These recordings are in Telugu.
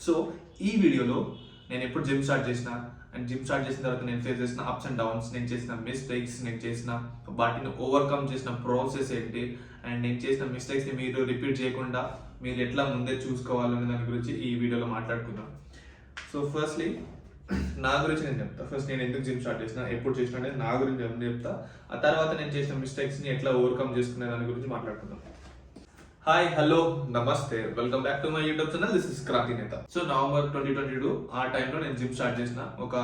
సో ఈ వీడియోలో నేను ఎప్పుడు జిమ్ స్టార్ట్ చేసిన అండ్ జిమ్ స్టార్ట్ చేసిన తర్వాత నేను ఫేస్ చేసిన అప్స్ అండ్ డౌన్స్, నేను చేసిన మిస్టేక్స్, నేను చేసిన వాటిని ఓవర్కమ్ చేసిన ప్రాసెస్ ఏంటి, అండ్ నేను చేసిన మిస్టేక్స్ని మీరు రిపీట్ చేయకుండా మీరు ఎట్లా ముందే చూసుకోవాలనే దాని గురించి ఈ వీడియోలో మాట్లాడుకుందాం. సో ఫస్ట్లీ నా గురించి నేను చెప్తా. ఫస్ట్ నేను ఎందుకు జిమ్ స్టార్ట్ చేసిన, ఎప్పుడు చేసిన అనేది నా గురించి చెప్తా. ఆ తర్వాత నేను చేసిన మిస్టేక్స్ని ఎట్లా ఓవర్కమ్ చేసుకునే దాని గురించి మాట్లాడుకుందాం. హాయ్, హలో, నమస్తే, welcome back to my YouTube channel. This is Kranthi Netha. So November 2022 ఆ టైంలో నేను జిమ్ స్టార్ట్ చేసిన. ఒక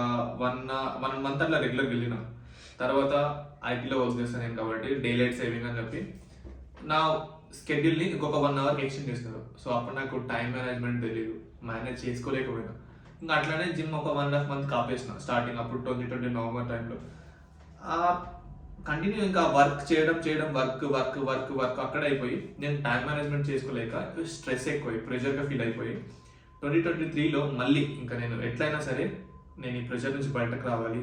వన్ మంత్ అట్లా రెగ్యులర్గా వెళ్ళిన. తర్వాత ఐటీలో వర్క్ చేస్తాను నేను, కాబట్టి డే లైట్ సేవింగ్ అని చెప్పి నా స్కెడ్యూల్ని ఇంకొక 1 అవర్ ఎక్స్టెండ్ చేస్తున్నారు. సో అప్పుడు నాకు టైం మేనేజ్మెంట్ తెలియదు, మేనేజ్ చేసుకోలేకపోయినా. ఇంకా అట్లానే జిమ్ ఒక 1.5 మంత్ ఆపేసిన స్టార్టింగ్ అప్పుడు 2020 నవంబర్ టైంలో. కంటిన్యూ ఇంకా వర్క్ చేయడం వర్క్ అక్కడ అయిపోయి నేను టైం మేనేజ్మెంట్ చేసుకోలేక స్ట్రెస్ ఎక్కువై ప్రెషర్గా ఫీల్ అయిపోయి 2023లో మళ్ళీ ఇంకా నేను ఎట్లయినా సరే నేను ఈ ప్రెషర్ నుంచి బయటకు రావాలి.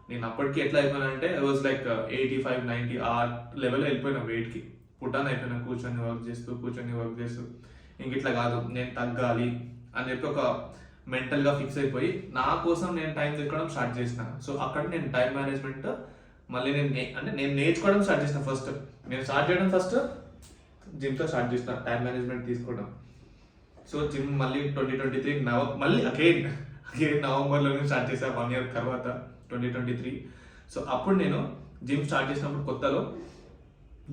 నేను అప్పటికి ఎట్లా అయిపోయినా అంటే వాజ్ లైక్ 85-90 ఆ లెవెల్లో వెళ్ళిపోయినా, వెయిట్కి పుట్టాను అయిపోయినా, కూర్చొని వర్క్ చేస్తూ ఇంక ఇట్లా కాదు, నేను తగ్గాలి అని చెప్పి ఒక మెంటల్గా ఫిక్స్ అయిపోయి నా కోసం నేను టైం తీసుకోవడం స్టార్ట్ చేసిన. సో అక్కడ నేను టైం మేనేజ్మెంట్ మళ్ళీ నేను నేర్చుకోవడం స్టార్ట్ చేసిన. నేను స్టార్ట్ చేయడం జిమ్తో స్టార్ట్ చేసిన టైం మేనేజ్మెంట్ తీసుకోవడం. సో జిమ్ మళ్ళీ 2023 మళ్ళీ అగైన్ నవంబర్లోనే స్టార్ట్ చేశాను, 1 year తర్వాత 2023. సో అప్పుడు నేను జిమ్ స్టార్ట్ చేసినప్పుడు కొత్తలో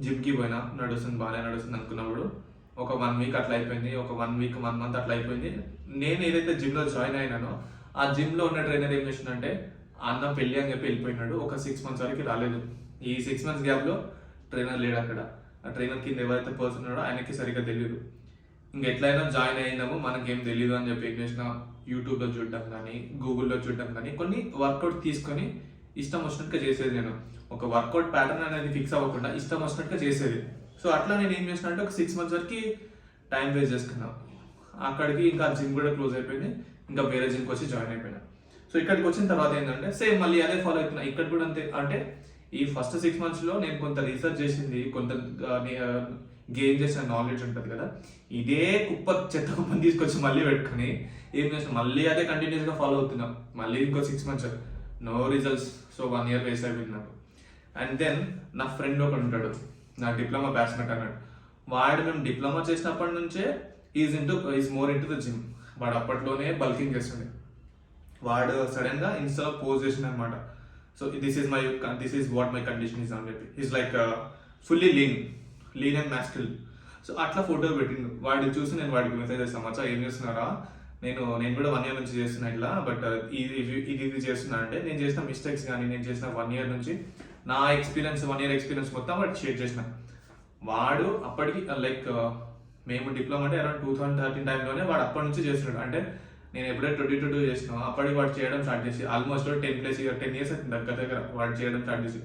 జిమ్కి పోయినా, బాగానే నడుస్తుంది అనుకున్నప్పుడు ఒక 1 week అట్లా అయిపోయింది, ఒక 1 month అట్లా అయిపోయింది. నేను ఏదైతే జిమ్లో జాయిన్ అయినానో ఆ జిమ్లో ఉన్న ట్రైనర్ ఏం చేసిందంటే, అన్న పెళ్ళి అని చెప్పి వెళ్ళిపోయినాడు. ఒక 6 months వరకు రాలేదు. ఈ 6 months గ్యాప్లో ట్రైనర్ లేడు అక్కడ. ఆ ట్రైనర్ కింద ఎవరైతే పర్సన్ ఉన్నాడో ఆయనకి సరిగ్గా తెలియదు. ఇంక ఎట్లయినా జాయిన్ అయినాము, మనకేం తెలియదు అని చెప్పి ఏం చేసిన, యూట్యూబ్లో చూడడం కానీ గూగుల్లో చూడడం కానీ కొన్ని వర్కౌట్ తీసుకొని ఇష్టం వచ్చినట్టుగా చేసేది. నేను ఒక వర్కౌట్ ప్యాటర్న్ అనేది ఫిక్స్ అవ్వకుండా ఇష్టం వచ్చినట్టుగా చేసేది. సో అట్లా నేను ఏం చేసిన అంటే ఒక 6 months వరకు టైం వేస్ట్ చేసుకున్నాను. అక్కడికి ఇంకా జిమ్ కూడా క్లోజ్ అయిపోయింది. ఇంకా వేరే జిమ్కి వచ్చి జాయిన్ అయిపోయినా. సో ఇక్కడికి వచ్చిన తర్వాత ఏంటంటే సేమ్ మళ్ళీ అదే ఫాలో అవుతున్నా. ఇక్కడ కూడా అంతే. అంటే ఈ ఫస్ట్ 6 monthsలో నేను కొంత రీసెర్చ్ చేసింది, కొంత గెయిన్ చేసిన నాలెడ్జ్ ఉంటుంది కదా, ఇదే చెత్త కుప్పని తీసుకొచ్చి మళ్ళీ పెట్టుకుని ఏం చేసిన మళ్ళీ అదే కంటిన్యూస్గా ఫాలో అవుతున్నాం. మళ్ళీ ఇంకో 6 months no results. So 1 year waste అయిపోయింది నాకు. అండ్ దెన్ నా ఫ్రెండ్ ఒకడు ఉంటాడు, నా డిప్లొమా బ్యాచ్మేట్ అన్నాడు. వాడు మేము డిప్లొమా చేసినప్పటి నుంచే is more into the gym. వాడు అప్పట్లోనే బల్కింగ్ చేస్తుండే. వాడు సడన్ గా ఇన్స్టాలో పోస్ట్ చేసింది అనమాట. So this is what my condition is అని చెప్పి. Is like fully lean and muscle. So అట్లా ఫోటో పెట్టిండు. వాడు చూసి నేను వాడికి మెసేజ్ చేస్తాను, మచ్చా ఏం చేస్తున్నారా, నేను కూడా 1 year నుంచి చేస్తున్నా ఇట్లా, బట్ ఇది చేస్తున్నా అంటే నేను చేసిన మిస్టేక్స్ కానీ నేను చేసిన 1 year నుంచి నా ఎక్స్పీరియన్స్ 1 year ఎక్స్పీరియన్స్ మొత్తం వాడు షేర్ చేసిన. వాడు అప్పటికి లైక్ మేము డిప్లొమా అంటే అరౌండ్ 2013 టైంలోనే వాడు అప్పటి నుంచి చేస్తున్నాడు. అంటే నేను ఎప్పుడైతే 2022 చేసినా అప్పటికి వాడు చేయడం స్టార్ట్ చేసి ఆల్మోస్ట్ 10 years అవుతుంది దగ్గర వాడు చేయడం స్టార్ట్ చేసి.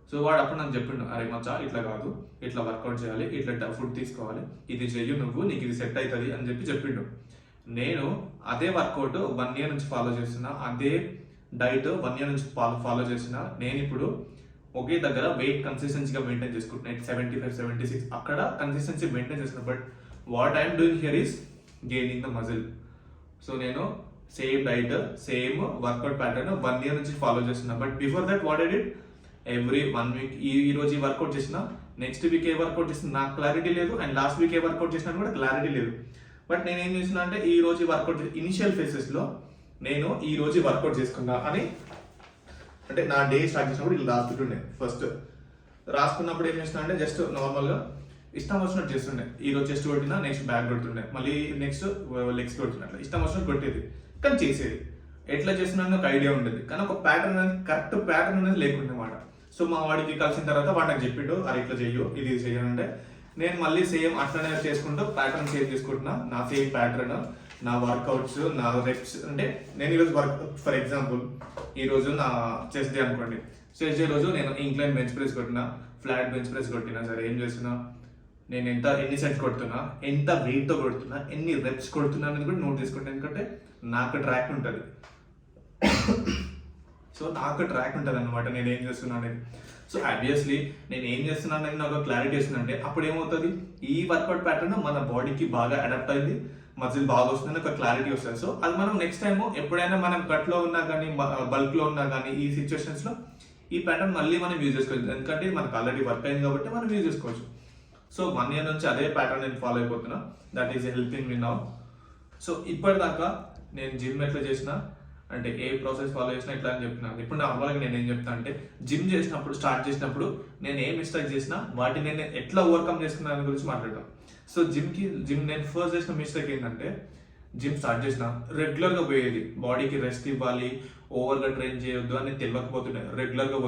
సో వాడు అప్పుడు నాకు చెప్పిండు, అరే మచ్చా ఇట్లా కాదు, ఇట్లా వర్కౌట్ చేయాలి, ఇట్లా ఫుడ్ తీసుకోవాలి, ఇది చెయ్యి నువ్వు, నీకు ఇది సెట్ అవుతుంది అని చెప్పి చెప్పిండు. నేను అదే వర్కౌట్ 1 year నుంచి ఫాలో చేస్తున్నా, అదే డైట్ 1 year నుంచి ఫాలో చేస్తున్నా. నేను ఇప్పుడు ఒకే దగ్గర వెయిట్ కన్సిస్టెన్సీగా మెయింటైన్ చేసుకుంటున్నాను. 75-76 అక్కడ కన్సిస్టెన్సీ మెయింటైన్ చేస్తున్నాను. But what I'm doing here is gaining the muscle. So నేను same diet same workout pattern 1 year నుంచి ఫాలో చేస్తున్నా. But before that what I did, every 1 week ఈ రోజు ఈ వర్కౌట్ చేసిన, నెక్స్ట్ వీక్ ఏ వర్కౌట్ చేసిన నాకు క్లారిటీ లేదు, అండ్ లాస్ట్ వీక్ ఏ వర్కౌట్ చేసినా కూడా క్లారిటీ లేదు. బట్ నేను ఏం చేసిన అంటే ఈ రోజు వర్కౌట్ ఇనిషియల్ ఫేసెస్లో నేను ఈ రోజు వర్కౌట్ చేసుకున్నా అని, అంటే నా డే స్టార్ట్ చేసినప్పుడు ఇలా రాస్తుండే. ఫస్ట్ రాసుకున్నప్పుడు ఏం చేస్తున్నా అంటే జస్ట్ నార్మల్గా ఇష్టం వచ్చినట్టు చేస్తుండే. ఈ రోజు చెస్ట్ కొట్టినా నెక్స్ట్ బ్యాక్ కొడుతుండే, మళ్ళీ నెక్స్ట్ లెగ్స్ కొడుతుండే, అట్లా ఇష్టం వచ్చినట్టు కొట్టేది. కానీ చేసేది ఎట్లా చేస్తున్నా ఒక ఐడియా ఉండేది, కానీ ఒక ప్యాటర్న్ అనేది కరెక్ట్ ప్యాటర్న్ అనేది లేకుండా అన్నమాట. సో మా వాడికి కలిసిన తర్వాత వాడు నాకు చెప్పిండు, అది ఇట్లా చెయ్యు, ఇది చెయ్యాలంటే నేను మళ్ళీ సేమ్ అట్లనే చేసుకుంటూ ప్యాటర్న్ చేంజ్ చేసుకుంటున్నా. నా సేమ్ ప్యాటర్న్, నా వర్కౌట్స్, నా రెప్స్. అంటే నేను ఈరోజు ఫర్ ఎగ్జాంపుల్ ఈరోజు నా చెస్ట్ డే అనుకోండి, చెస్ట్ డే రోజు నేను ఇంక్లైన్ బెంచ్ ప్రెస్ కొట్టినా, ఫ్లాట్ బెంచ్ ప్రెస్ కొట్టినా సరే, ఏం చేస్తున్నా నేను ఎన్ని సెట్స్ కొడుతున్నా, ఎంత వెయిట్తో కొడుతున్నా, ఎన్ని రెప్స్ కొడుతున్నా అనేది కూడా నోట్ చేసుకుంటాను. ఎందుకంటే నాకు ట్రాక్ ఉంటుంది. సో నాకు ట్రాక్ ఉంటుంది అనమాట నేను ఏం చేస్తున్నా అనేది. సో ఆబ్వియస్లీ నేను ఏం చేస్తున్నాను అనేది నాకు క్లారిటీ వస్తుంది. అంటే అప్పుడు ఏమవుతుంది, ఈ వర్కౌట్ ప్యాటర్న్ మన బాడీకి బాగా అడాప్ట్ అయింది, మజిల్ బాగా వస్తుందని ఒక క్లారిటీ వస్తుంది. సో అది మనం నెక్స్ట్ టైం ఎప్పుడైనా మనం గట్లో ఉన్నా కానీ బల్క్లో ఉన్నా కానీ ఈ సిచ్యువేషన్స్లో ఈ ప్యాటర్న్ మళ్ళీ మనం యూజ్ చేసుకోవచ్చు, ఎందుకంటే ఇది మనకు ఆల్రెడీ వర్క్ అయింది కాబట్టి మనం యూజ్ చేసుకోవచ్చు. సో 1 year నుంచి అదే ప్యాటర్న్ నేను ఫాలో అయిపోతున్నా. That is helping me now. So ఇప్పటిదాకా నేను జిమ్ ఎట్లా చేసిన అంటే ఏ ప్రాసెస్ ఫాలో చేసినా ఇట్లా అని చెప్తున్నాను. ఇప్పుడు నార్మల్గా నేను ఏం చెప్తాను అంటే జిమ్ చేసినప్పుడు స్టార్ట్ చేసినప్పుడు నేను ఏ మిస్టేక్ చేసినా వాటిని నేను ఎట్లా ఓవర్కమ్ చేసుకున్నా దాని గురించి మాట్లాడతాను. సో జిమ్ నేను ఫస్ట్ చేసిన మిస్టేక్ ఏంటంటే జిమ్ స్టార్ట్ చేసిన రెగ్యులర్గా పోయేది, బాడీకి రెస్ట్ ఇవ్వాలి, ఓవర్గా ట్రైన్ చేయొద్దు అని తెలియకపోతుండే, రెగ్యులర్గా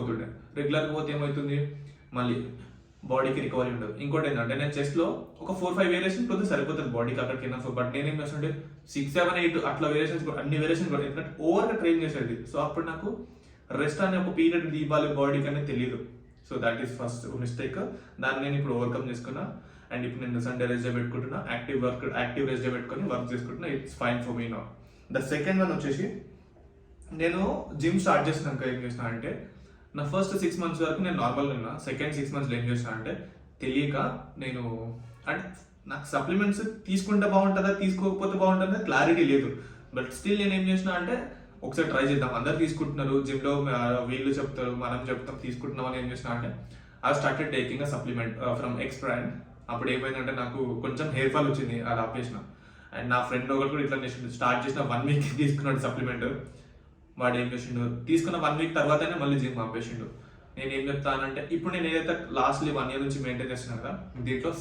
పోతే ఏమవుతుంది మళ్ళీ బాడీకి రికవరీ ఉండదు. ఇంకోటి ఏంటంటే నేను చెస్ట్లో ఒక 4-5 వేరియేషన్ పోతే సరిపోతుంది బాడీకి అక్కడికి ఎన్నఫ్. బట్ నేనేం చేస్తుంటే 6-7-8 అట్లా వేరియేషన్స్ అన్ని వేరియేషన్ కూడా ఎందుకంటే ఓవర్గా ట్రైన్ చేసేది. సో అప్పుడు నాకు రెస్ట్ అనే ఒక పీరియడ్ ఇవ్వాలి బాడీకి అనేది తెలియదు. So that is first mistake. దాన్ని నేను ఇప్పుడు ఓవర్కమ్ చేసుకున్నా. అండ్ ఇప్పుడు నేను సండే రెస్ట్ డే పెట్టుకుంటున్నా, యాక్టివ్ రెస్ట్ డే పెట్టుకొని వర్క్ చేసుకుంటున్నా. It's fine for me now. The second one వచ్చేసి నేను జిమ్ స్టార్ట్ చేసినాక ఏం చేసిన అంటే నా ఫస్ట్ 6 months వరకు నేను నార్మల్గా ఉన్నా. సెకండ్ 6 months ఏం చేసిన అంటే తెలియక నేను అంటే నాకు సప్లిమెంట్స్ తీసుకుంటే బాగుంటుందా తీసుకోకపోతే బాగుంటుందా క్లారిటీ లేదు. బట్ స్టిల్ నేను ఏం చేసిన అంటే ఒకసారి ట్రై చేద్దాం, అందరు తీసుకుంటున్నారు జిమ్లో, వీళ్ళు చెప్తారు మనం చెప్తాం తీసుకుంటున్నాం అని ఏం చేసిన అంటే I started taking a supplement from X brand. అప్పుడు ఏమైందంటే నాకు కొంచెం హెయిర్ ఫాల్ వచ్చింది, అది ఆపేసిన. అండ్ నా ఫ్రెండ్ ఒకటి కూడా ఇట్లా చేసిండు, స్టార్ట్ చేసిన 1 week తీసుకున్నాడు సప్లిమెంట్. వాడు ఏం చేసిండు తీసుకున్న 1 week తర్వాతనే మళ్ళీ జిమ్ ఆపేసిండు. నేను ఏం చెప్తానంటే ఇప్పుడు నేను ఏదైతే లాస్ట్లీ 1 year నుంచి మెయింటైన్ చేస్తున్నాను కదా దీంట్లో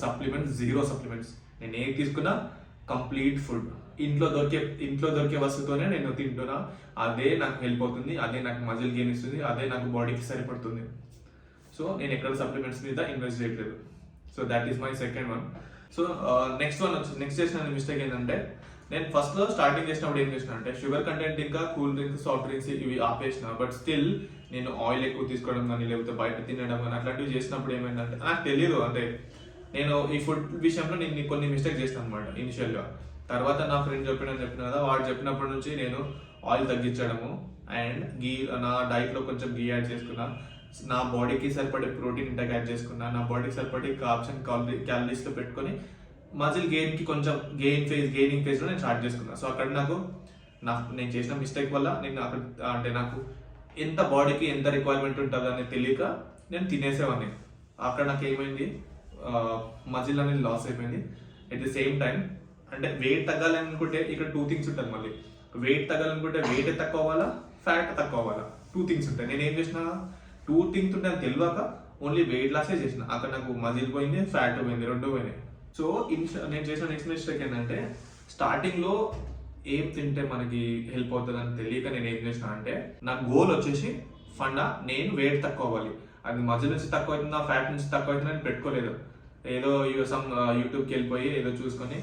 జీరో సప్లిమెంట్స్. నేను ఏం తీసుకున్నా కంప్లీట్ ఫుడ్, ఇంట్లో దొరికే వస్తువుతోనే నేను తింటున్నా. అదే నాకు హెల్ప్ అవుతుంది, అదే నాకు మజిల్ గెయిన్ ఇస్తుంది, అదే నాకు బాడీకి సరిపడుతుంది. సో నేను ఎక్కడ సప్లిమెంట్స్ మీద ఇన్వెస్ట్ చేయట్లేదు. So that is my second one. So next చేసిన మిస్టేక్ ఏంటంటే నేను ఫస్ట్లో స్టార్టింగ్ చేసినప్పుడు ఏం చేసిన అంటే షుగర్ కంటెంట్ ఇంకా కూల్ డ్రింక్స్, సాఫ్ట్ డ్రింక్స్ ఇవి ఆపేసిన. బట్ స్టిల్ నేను ఆయిల్ ఎక్కువ తీసుకోవడం కానీ లేకపోతే బయట తినడం కానీ అట్లాంటివి చేసినప్పుడు ఏమైందంటే నాకు తెలియదు, అంటే నేను ఈ ఫుడ్ విషయంలో నేను కొన్ని మిస్టేక్ చేస్తాను అనమాట ఇనిషియల్గా. తర్వాత నా ఫ్రెండ్ చెప్పిన కదా వాడు చెప్పినప్పటి నుంచి నేను ఆయిల్ తగ్గించడము అండ్ నా డైట్లో కొంచెం గీ యాడ్ చేసుకున్నా, నా బాడీకి సరిపడే ప్రోటీన్ ఇంటెక్ యాడ్ చేసుకున్నా, నా బాడీకి సరిపడే కార్బ్స్ అండ్ క్యాలరీస్లో పెట్టుకొని మజిల్ గెయిన్కి కొంచెం గెయినింగ్ ఫేజ్లో నేను స్టార్ట్ చేసుకున్నా. సో అక్కడ నేను చేసిన మిస్టేక్ వల్ల నేను అక్కడ అంటే నాకు ఎంత బాడీకి ఎంత రిక్వైర్మెంట్ ఉంటుంది అనేది తెలియక నేను తినేసేవాడిని. అక్కడ నాకు ఏమైంది మజిల్ అనేది లాస్ అయిపోయింది. ఎట్ ది సేమ్ టైం అంటే వెయిట్ తగ్గాలనుకుంటే ఇక్కడ 2 things ఉంటుంది. మళ్ళీ వెయిట్ తగ్గాలనుకుంటే వెయిట్ తక్కువ అవ్వాలా, ఫ్యాట్ తక్కువ అవ్వాలా, 2 things ఉంటాయి. నేను ఏం చేసిన 2 things ఉంటాయని తెలియక ఓన్లీ వెయిట్ లాసే చేసిన. అక్కడ నాకు మజిల్ పోయింది, ఫ్యాట్ పోయింది, 2 పోయినాయి. సో నేను చేసిన నెక్స్ట్ మిస్టేక్ ఏంటంటే స్టార్టింగ్లో ఏం తింటే మనకి హెల్ప్ అవుతుంది అని తెలియక నేను ఏం చేసిన అంటే నా గోల్ వచ్చేసి నేను వెయిట్ తక్కువ అవ్వాలి. అది మజిల్ నుంచి తక్కువ అవుతుందా ఫ్యాట్ నుంచి తక్కువ అవుతుందా అని పెట్టుకోలేదు. ఏదో యూట్యూబ్కి వెళ్ళిపోయి ఏదో చూసుకొని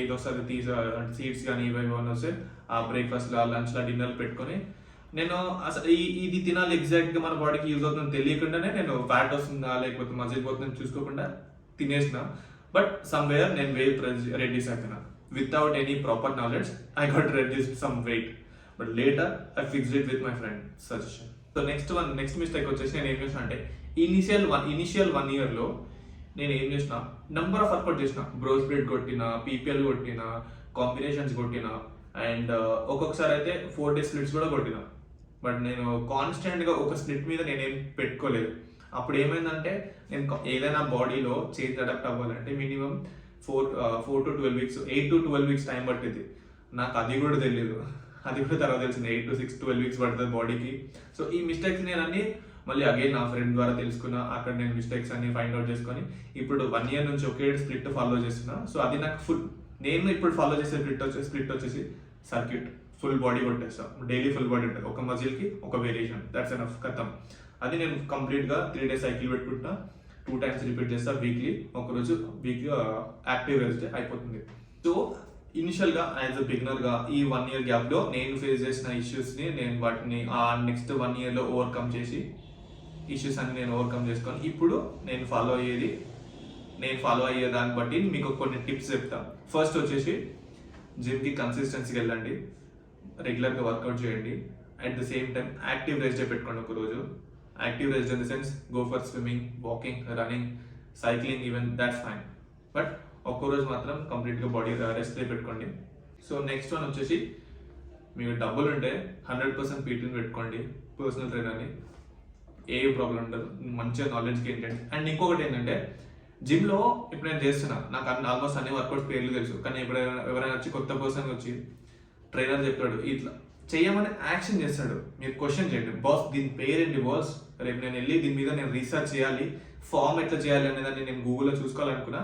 ఏదో వస్తుంది సీడ్స్ కానీ ఇవి వస్తే ఆ బ్రేక్ఫాస్ట్లో లంచ్లో డిన్నర్లు పెట్టుకొని నేను అసలు ఇది తినాలి ఎగ్జాక్ట్గా మన బాడీకి యూజ్ అవుతుందని తెలియకుండానే నేను ఫ్యాట్ వస్తుందా లేకపోతే మజిల్ పోతుందని చూసుకోకుండా తినేసిన. బట్ సమ్వేర్ నేను వెయిట్ రెడ్యూస్ అయిపోయినా without any proper knowledge. I got reduced some weight but later I fixed it with my friend suggestion. So next mistake వచ్చేసి నేను ఏం చేసిన అంటే ఇనిషియల్ 1 yearలో నేను ఏం చేసిన నెంబర్ ఆఫ్ వర్కౌట్ చేసిన, బ్రో స్ప్లిట్ కొట్టిన, పీపీఎల్ కొట్టిన, కాంబినేషన్స్ కొట్టిన అండ్ ఒక్కొక్కసారి అయితే 4 day స్ప్లిట్స్ కూడా కొట్టిన. బట్ నేను కాన్స్టెంట్గా ఒక స్ప్లిట్ మీద నేనేం పెట్టుకోలేదు. అప్పుడు ఏమైందంటే నేను ఏదైనా బాడీలో చేంజ్ అడాప్ట్ అవ్వాలంటే minimum 4 to 12 weeks 8 to 12 weeks time పట్టింది. నాకు అది కూడా తెలియదు, అది కూడా తర్వాత తెలిసింది 8 to 12 weeks పడుతుంది బాడీకి. సో ఈ మిస్టేక్స్ నేను అన్ని మళ్ళీ అగైన్ నా ఫ్రెండ్ ద్వారా తెలుసుకున్నా. అక్కడ నేను మిస్టేక్స్ అన్ని ఫైండ్ అవుట్ చేసుకొని ఇప్పుడు 1 year నుంచి ఒకే స్ప్లిట్ ఫాలో చేస్తున్నా. సో అది నాకు నేను ఇప్పుడు ఫాలో చేసే స్ప్లిట్ వచ్చేసి సర్క్యూట్ ఫుల్ బాడీ కొట్టేస్తా. డైలీ ఫుల్ బాడీ ఉంటుంది, ఒక మజిల్కి ఒక వేరియేషన్, దట్స్ ఎనఫ్ ఖతం. అది నేను కంప్లీట్గా 3 days సైకిల్ పెట్టుకుంటా, 2 times రిపీట్ చేస్తా వీక్లీ. ఒకరోజు యాక్టివ్ రెస్ట్ అయిపోతుంది. సో ఇనిషియల్గా యాజ్ అ బిగినర్గా ఈ 1 year గ్యాప్లో నేను ఫేస్ చేసిన ఇష్యూస్ని నేను వాటిని ఆ నెక్స్ట్ 1 yearలో ఓవర్కమ్ చేసి ఇష్యూస్ అన్ని నేను ఓవర్కమ్ చేసుకొని ఇప్పుడు నేను ఫాలో అయ్యే దాన్ని బట్టి మీకు కొన్ని టిప్స్ చెప్తాను. ఫస్ట్ వచ్చేసి జిమ్కి కన్సిస్టెన్సీకి వెళ్ళండి, రెగ్యులర్గా వర్కౌట్ చేయండి. At the same time active rest day పెట్టుకోండి ఒక రోజు. Active rest in the sense go for swimming, walking, running, cycling even, that's fine. But ఒక్కరోజు మాత్రం కంప్లీట్గా బాడీ రెస్ట్ పెట్టుకోండి. సో నెక్స్ట్ వన్ వచ్చేసి, మీకు డబ్బులు ఉంటే 100% పీటీని పెట్టుకోండి, పర్సనల్ ట్రైనర్ని. ఏ ప్రాబ్లం ఉండదు, మంచిగా నాలెడ్జ్ గెయిన్ చేయండి. అండ్ ఇంకొకటి ఏంటంటే, జిమ్లో ఇప్పుడు నేను చేస్తున్నా, నాకు ఆల్మోస్ట్ అన్ని వర్కౌట్స్ పేర్లు తెలుసు. కానీ ఇప్పుడు ఎవరైనా వచ్చి కొత్త పర్సన్ వచ్చి ట్రైనర్ చెప్పాడు ఇట్లా చేయమని యాక్షన్ చేస్తాడు, మీరు క్వశ్చన్ చేయండి, బాస్ దీని పేరేంటి బాస్, రేపు నేను వెళ్ళి దీని మీద నేను రీసెర్చ్ చేయాలి, ఫామ్ ఎట్లా చేయాలి అనేదాన్ని నేను గూగుల్లో చూసుకోవాలనుకున్నా.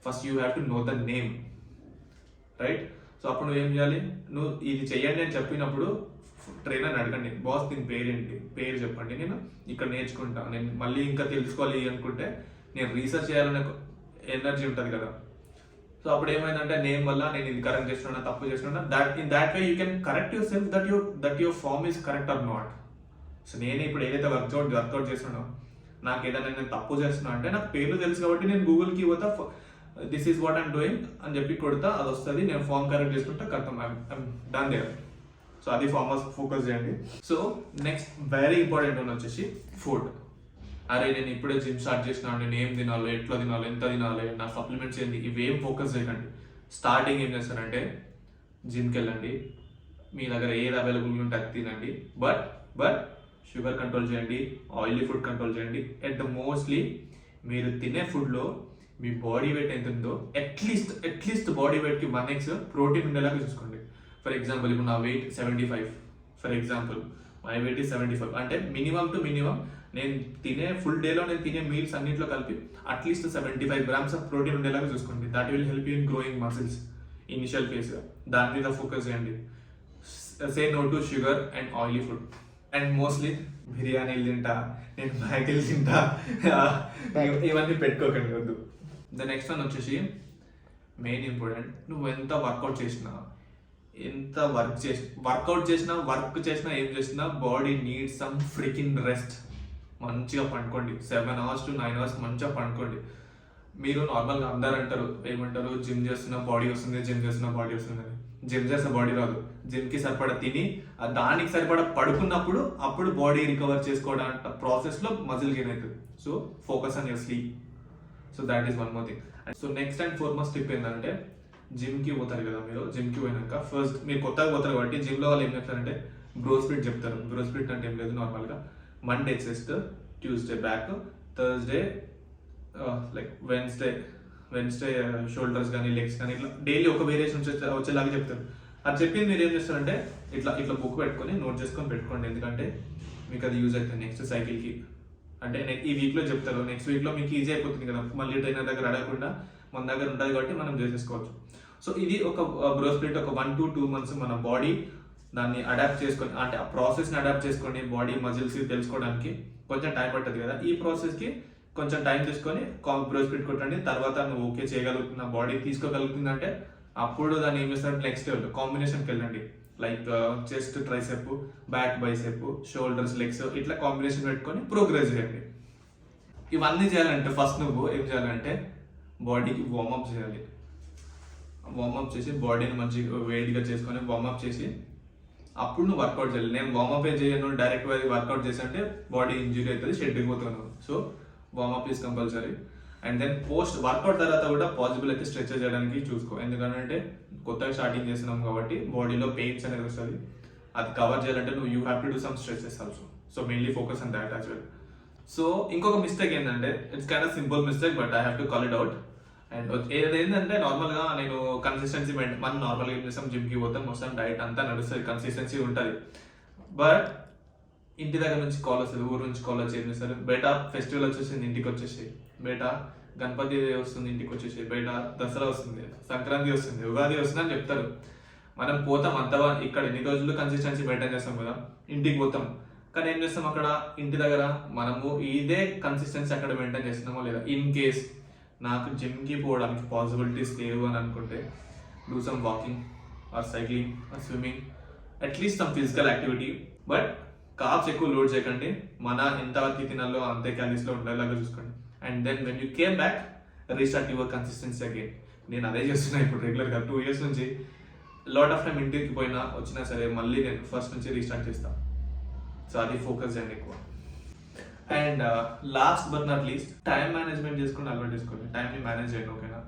First you have to know the name, right? So అప్పుడు నువ్వు ఏం చేయాలి, నువ్వు ఇది చెయ్యండి అని చెప్పినప్పుడు ట్రైనర్ని అడగండి, బాస్ దీని పేరేంటి, పేరు చెప్పండి, నేను ఇక్కడ నేర్చుకుంటా, నేను మళ్ళీ ఇంకా తెలుసుకోవాలి అనుకుంటే నేను రీసెర్చ్ చేయాలనే ఎనర్జీ ఉంటుంది కదా. సో అప్పుడు ఏమైందంటే నేమ్ వల్ల నేను ఇది కరెక్ట్ చేస్తున్నా, తప్పు చేస్తున్నా, in that way you can correct yourself that your form is correct or not. So నేను ఇప్పుడు ఏదైతే వర్కౌట్ చేస్తున్నానో, నాకు ఏదైనా నేను తప్పు చేస్తున్నా అంటే నాకు పేర్లు తెలుసు కాబట్టి నేను గూగుల్కి పోతా, this is what I'm doing అని చెప్పి కొడతా, అది వస్తుంది, నేను ఫామ్ కరెక్ట్ చేసుకుంటా, correct I'm done there. So అది ఫామ్ ఫోకస్ చేయండి. So next very important one వచ్చేసి ఫుడ్. అరే నేను ఇప్పుడే జిమ్ స్టార్ట్ చేసినాను, నేను ఏం తినాలి, ఎట్లా తినాలి, ఎంత తినాలి, నా సప్లిమెంట్స్ ఏంటి, ఇవేం ఫోకస్ చేయకండి. స్టార్టింగ్ ఏం చేస్తారంటే జిమ్కి వెళ్ళండి, మీ దగ్గర ఏది అవైలబుల్గా ఉంటే అది తినండి, బట్ షుగర్ కంట్రోల్ చేయండి, ఆయిలీ ఫుడ్ కంట్రోల్ చేయండి. అట్ ద మోస్ట్లీ మీరు తినే ఫుడ్లో మీ బాడీ వెయిట్ ఎంత ఉందో అట్లీస్ట్ బాడీ వెయిట్కి 1x ప్రోటీన్ ఉండేలాగా చూసుకోండి. ఫర్ ఎగ్జాంపుల్ ఇప్పుడు నా weight 75, for example my weight is 75, అంటే మినిమం టు మినిమం నేను తినే ఫుల్ డేలో నేను తినే మీల్స్ అన్నింటిలో కలిపి అట్లీస్ట్ 75 grams ఆఫ్ ప్రోటీన్ ఉండేలాగా చూసుకోండి. That will help you in growing muscles initial ఫేస్గా. దాని మీద ఫోకస్ చేయండి. Say no to sugar and oily food. And mostly బిర్యానీలు తింటా, నేను మ్యాగీలు తింటా, ఇవన్నీ పెట్టుకోకండి, వద్దు. ద నెక్స్ట్ వన్ వచ్చేసి మెయిన్ ఇంపార్టెంట్, నువ్వు ఎంత వర్కౌట్ చేసినా వర్క్ చేసినా ఏం చేసినా body needs some freaking rest. మంచిగా పండుకోండి, 7 hours to 9 hours మంచిగా పండుకోండి. మీరు నార్మల్గా అందరు అంటారు, ఏమంటారు, జిమ్ చేస్తున్న బాడీ వస్తుంది, జిమ్ చేస్తున్న బాడీ వస్తుంది అని. జిమ్ చేస్తే బాడీ రాదు, జిమ్కి సరిపడా తిని దానికి సరిపడా పడుకున్నప్పుడు అప్పుడు బాడీ రికవర్ చేసుకోవడం ప్రాసెస్లో మజిల్ గెయిన్ అవుతుంది. So focus on your sleep. So that is one more thing. So next and foremost tip ఏంటంటే, జిమ్కి పోతారు కదా మీరు, జిమ్కి పోయినాక ఫస్ట్ మీరు కొత్తగా పోతారు కాబట్టి జిమ్లో వాళ్ళు ఏం చెప్తారంటే బ్రో స్ప్లిట్ చెప్తారు. బ్రో స్ప్లిట్ అంటే ఏం లేదు, నార్మల్గా Monday chest, Tuesday back, Thursday like Wednesday shoulders కానీ లెగ్స్ కానీ ఇట్లా డైలీ ఒక వేరియేషన్ వచ్చేలాగా చెప్తారు. అది చెప్పింది మీరు ఏం చేస్తారంటే ఇట్లా బుక్ పెట్టుకొని నోట్ చేసుకొని పెట్టుకోండి, ఎందుకంటే మీకు అది యూజ్ అవుతుంది నెక్స్ట్ సైకిల్కి. అంటే ఈ వీక్లో చెప్తారు, నెక్స్ట్ వీక్లో మీకు ఈజీ అయిపోతుంది కదా, మళ్ళీ ట్రైనర్ దగ్గర అడగకుండా మన దగ్గర ఉంటుంది కాబట్టి మనం చేసేసుకోవచ్చు. సో ఇది ఒక బ్రో స్ప్లిట్ ఒక 1 to 2 months మన బాడీ దాన్ని అడాప్ట్ చేసుకొని, అంటే ఆ ప్రాసెస్ని అడాప్ట్ చేసుకొని బాడీ మజిల్స్ తెలుసుకోవడానికి కొంచెం టైం పడుతుంది కదా, ఈ ప్రాసెస్కి కొంచెం టైం తీసుకొని బ్రో స్ప్లిట్ కొట్టండి. తర్వాత నువ్వు ఓకే చేయగలుగుతున్న బాడీ తీసుకోగలుగుతుంది అంటే అప్పుడు దాన్ని ఏం చేస్తారు, నెక్స్ట్ కాంబినేషన్కి వెళ్ళండి. Like chest tricep, back bicep, shoulders legs, ఇట్లా కాంబినేషన్ పెట్టుకొని ప్రోగ్రెస్ చేయండి. ఇవన్నీ చేయాలంటే ఫస్ట్ నువ్వు ఏం చేయాలంటే బాడీకి వార్మప్ చేయాలి. వార్మప్ చేసి బాడీని మంచిగా వేడిగా చేసుకొని వార్మప్ చేసి అప్పుడు నువ్వు వర్కౌట్ చేయాలి. నేను వార్మప్ చేయను, డైరెక్ట్ వర్కౌట్ చేసి అంటే బాడీ ఇంజురీ అవుతుంది, షెడ్ అయిపోతాను. So warmup is compulsory. And then post workout తర్వాత కూడా పాసిబుల్ అయితే స్ట్రెచర్ చేయడానికి చూసుకో, ఎందుకంటే కొత్తగా స్టార్టింగ్ చేస్తున్నాం కాబట్టి బాడీలో పెయిన్స్ అనేది వస్తుంది. అది కవర్ చేయాలంటే నువ్వు you have to do some stretches also. So mainly focus on that as well. So ఇంకొక మిస్టేక్ ఏంటంటే, it's kind of simple mistake but I have to call it out. And ఏంటంటే నార్మల్గా నేను కన్సిస్టెన్సీ మనం నార్మల్గా ఏం చేస్తాం, జిమ్కి పోతాం, మొత్తం డైట్ అంతా నడుస్తుంది, కన్సిస్టెన్సీ ఉంటుంది. బట్ ఇంటి దగ్గర నుంచి కాల్ వస్తుంది, ఊరు నుంచి కాల్ వచ్చి ఏం చేస్తారు, బయట ఫెస్టివల్ వచ్చేసింది ఇంటికి వచ్చేసి, బయట గణపతి వస్తుంది ఇంటికి వచ్చేసి, బయట దసరా వస్తుంది, సంక్రాంతి వస్తుంది, ఉగాది వస్తుంది అని చెప్తారు. మనం పోతాం అంతా, ఇక్కడ ఎన్ని రోజులు కన్సిస్టెన్సీ మెయింటైన్ చేస్తాం కదా, ఇంటికి పోతాం. కానీ ఏం చేస్తాం అక్కడ ఇంటి దగ్గర మనము ఇదే కన్సిస్టెన్సీ అక్కడ మెయింటైన్ చేస్తున్నామో లేదా. ఇన్ కేస్ నాకు జిమ్కి పోవడానికి పాసిబిలిటీస్ లేవు అని అనుకుంటే do some walking or cycling or swimming, at least some physical activity. But carbs ఎక్కువ లోడ్ చేయకండి, మన ఎంతవరకు తినాలో అంతే క్యాలరీస్లో ఉండేలాగా చూసుకోండి. And then when you came back restart your consistency again. నేను అదే చేస్తున్నా ఇప్పుడు రెగ్యులర్గా 2 years నుంచి. లాట్ ఆఫ్ టైం ఇంటికి పోయినా వచ్చినా సరే మళ్ళీ నేను ఫస్ట్ నుంచి రీస్టార్ట్ చేస్తాను. సో అది ఫోకస్ చేయండి ఎక్కువ. And last but not least, time management చేసుకుని అలవాటు చేసుకోండి. టైంని మేనేజ్ చేయండి, ఓకేనా.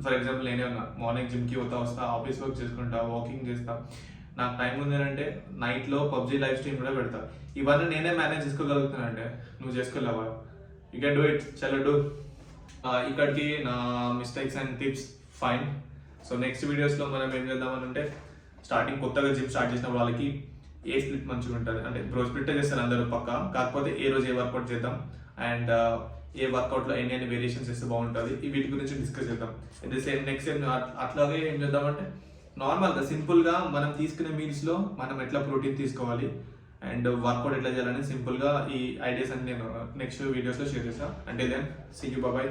ఫర్ ఎగ్జాంపుల్ నేనే ఉన్నా, మార్నింగ్ జిమ్కి వస్తా, ఆఫీస్ వర్క్ చేసుకుంటా, వాకింగ్ చేస్తా, నాకు టైం ఉంది అంటే నైట్లో పబ్జీ లైవ్ స్ట్రీమ్ కూడా పెడతా. ఇవన్నీ నేనే మేనేజ్ చేసుకోగలుగుతున్నా అంటే నువ్వు చేసుకోలేవా? యూ కెన్ డూ ఇట్, చలో డూ. ఇక్కడికి నా mistakes and tips fine. So next వీడియోస్లో మనం ఏం చేద్దామని అంటే, స్టార్టింగ్ కొత్తగా జిమ్ స్టార్ట్ చేసిన వాళ్ళకి ఏ స్ప్లిట్ మంచిగా ఉంటుంది అంటే, బ్రో స్ప్లిట్ చేస్తారు అందరూ పక్క, కాకపోతే ఏ రోజు ఏ వర్కౌట్ చేద్దాం అండ్ ఏ వర్కౌట్లో ఎన్ని వేరియేషన్స్ చేస్తే బాగుంటుంది, వీటి గురించి డిస్కస్ చేద్దాం. ఇది సేమ్ నెక్స్ట్ అట్లాగే ఏం చేద్దామంటే, నార్మల్గా సింపుల్గా మనం తీసుకునే మీల్స్లో మనం ఎట్లా ప్రోటీన్ తీసుకోవాలి అండ్ వర్కౌట్ ఎట్లా చేయాలని సింపుల్గా ఈ ఐడియాస్ అన్ని నేను నెక్స్ట్ వీడియోస్లో షేర్ చేస్తాను. అంటే దెన్ సీ యూ, బాయ్.